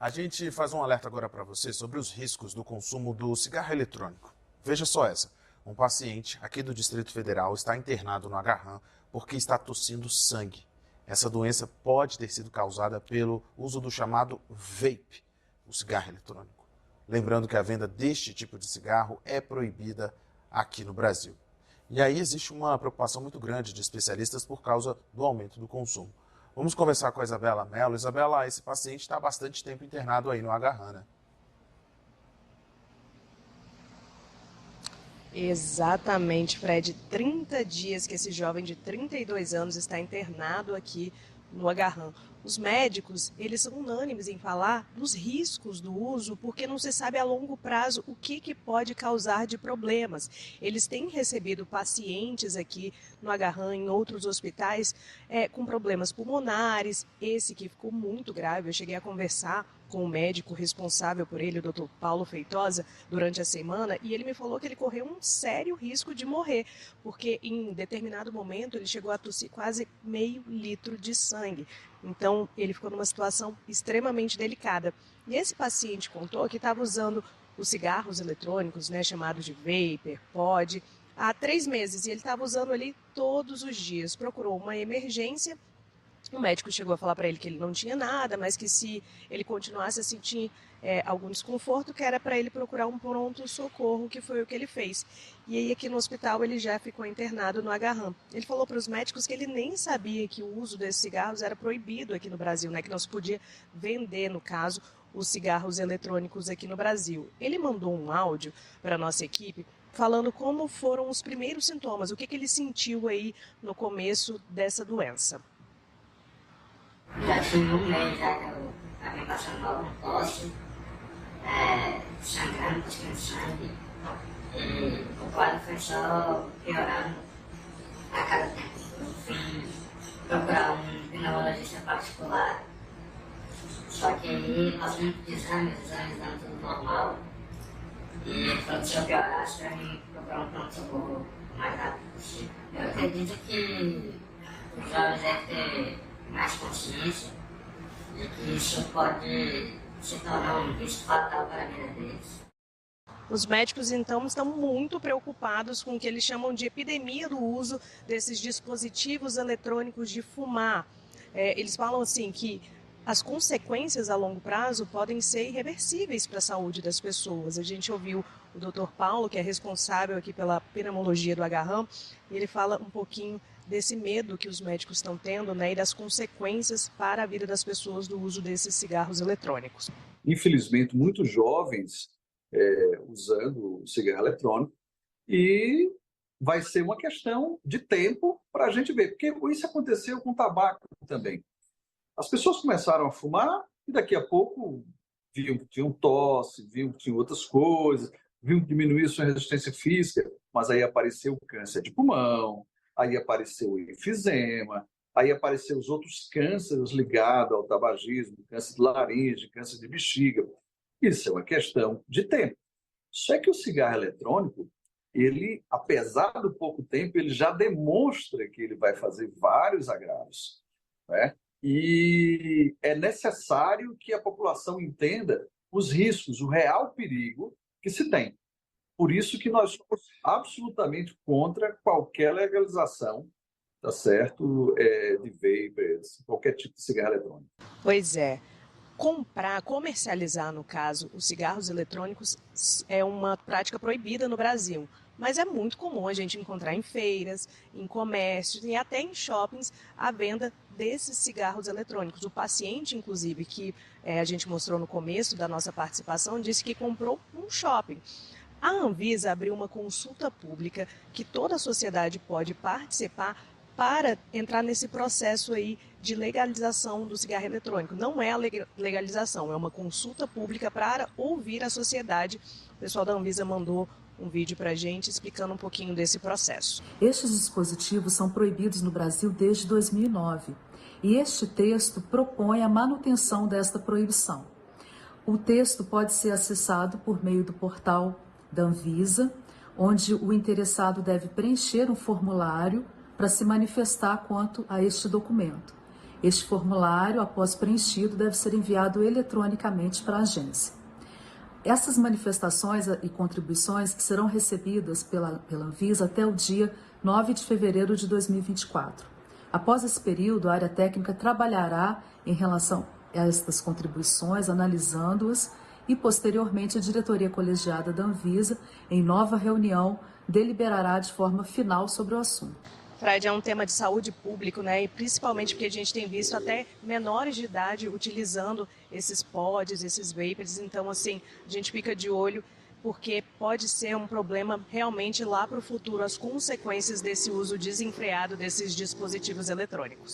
A gente faz um alerta agora para você sobre os riscos do consumo do cigarro eletrônico. Veja só essa. Um paciente aqui do Distrito Federal está internado no Agarram porque está tossindo sangue. Essa doença pode ter sido causada pelo uso do chamado vape, o cigarro eletrônico. Lembrando que a venda deste tipo de cigarro é proibida aqui no Brasil. E aí existe uma preocupação muito grande de especialistas por causa do aumento do consumo. Vamos conversar com a Isabela Mello. Isabela, esse paciente está há bastante tempo internado aí no Agarram, né? Exatamente, Fred. 30 dias que esse jovem de 32 anos está internado aqui no Agarram. Os médicos, eles são unânimes em falar dos riscos do uso, porque não se sabe a longo prazo o que pode causar de problemas. Eles têm recebido pacientes aqui no Agarram, em outros hospitais, com problemas pulmonares. Esse que ficou muito grave, eu cheguei a conversar com o médico responsável por ele, o Dr. Paulo Feitosa, durante a semana, e ele me falou que ele correu um sério risco de morrer, porque em determinado momento ele chegou a tossir quase meio litro de sangue. Então, ele ficou numa situação extremamente delicada. E esse paciente contou que estava usando os cigarros eletrônicos, né, chamados de vapor, pod, há 3 meses, e ele estava usando ali todos os dias. Procurou uma emergência. O médico chegou a falar para ele que ele não tinha nada, mas que se ele continuasse a sentir algum desconforto, que era para ele procurar um pronto-socorro, que foi o que ele fez. E aí aqui no hospital ele já ficou internado no Agarram. Ele falou para os médicos que ele nem sabia que o uso desses cigarros era proibido aqui no Brasil, né? Que não se podia vender, no caso, os cigarros eletrônicos aqui no Brasil. Ele mandou um áudio para a nossa equipe falando como foram os primeiros sintomas, o que ele sentiu aí no começo dessa doença. Já tinha um mês já que eu estava passando mal com tosse, sangrando, buscando sangue. E o quadro foi só piorando a cada tempo. Eu fui procurar um pneumologista particular. Só que aí nós vimos exames dando tudo normal. E ele falou que se eu piorasse, para mim procurar um pronto-socorro o mais rápido possível. Eu acredito que os jovens devem ter mais consciência de que isso pode se tornar um risco fatal para a vida deles. Os médicos, então, estão muito preocupados com o que eles chamam de epidemia do uso desses dispositivos eletrônicos de fumar. Eles falam assim que as consequências a longo prazo podem ser irreversíveis para a saúde das pessoas. A gente ouviu o Dr. Paulo, que é responsável aqui pela pneumologia do Agarram, e ele fala um pouquinho desse medo que os médicos estão tendo, né, e das consequências para a vida das pessoas do uso desses cigarros eletrônicos. Infelizmente, muitos jovens usando o cigarro eletrônico, e vai ser uma questão de tempo para a gente ver, porque isso aconteceu com o tabaco também. As pessoas começaram a fumar e daqui a pouco viam que tinham tosse, viam que tinham outras coisas, viam que diminuía sua resistência física, mas aí apareceu o câncer de pulmão, aí apareceu o enfisema, aí apareceu os outros cânceres ligados ao tabagismo, câncer de laringe, câncer de bexiga. Isso é uma questão de tempo. Só que o cigarro eletrônico, ele, apesar do pouco tempo, ele já demonstra que ele vai fazer vários agravos, né? E é necessário que a população entenda os riscos, o real perigo que se tem. Por isso que nós somos absolutamente contra qualquer legalização, tá certo, de vapers, qualquer tipo de cigarro eletrônico. Pois é. Comprar, comercializar, no caso, os cigarros eletrônicos é uma prática proibida no Brasil. Mas é muito comum a gente encontrar em feiras, em comércios e até em shoppings a venda desses cigarros eletrônicos. O paciente, inclusive, que a gente mostrou no começo da nossa participação, disse que comprou num shopping. A Anvisa abriu uma consulta pública que toda a sociedade pode participar para entrar nesse processo aí de legalização do cigarro eletrônico. Não é a legalização, é uma consulta pública para ouvir a sociedade. O pessoal da Anvisa mandou um vídeo para a gente explicando um pouquinho desse processo. Estes dispositivos são proibidos no Brasil desde 2009 e este texto propõe a manutenção desta proibição. O texto pode ser acessado por meio do portal da Anvisa, onde o interessado deve preencher um formulário para se manifestar quanto a este documento. Este formulário, após preenchido, deve ser enviado eletronicamente para a agência. Essas manifestações e contribuições serão recebidas pela Anvisa até o dia 9 de fevereiro de 2024. Após esse período, a área técnica trabalhará em relação a estas contribuições, analisando-as, e posteriormente a diretoria colegiada da Anvisa, em nova reunião, deliberará de forma final sobre o assunto. Fred, é um tema de saúde pública, né? E principalmente porque a gente tem visto até menores de idade utilizando esses pods, esses vapers. Então, assim, a gente fica de olho porque pode ser um problema realmente lá para o futuro, as consequências desse uso desenfreado desses dispositivos eletrônicos.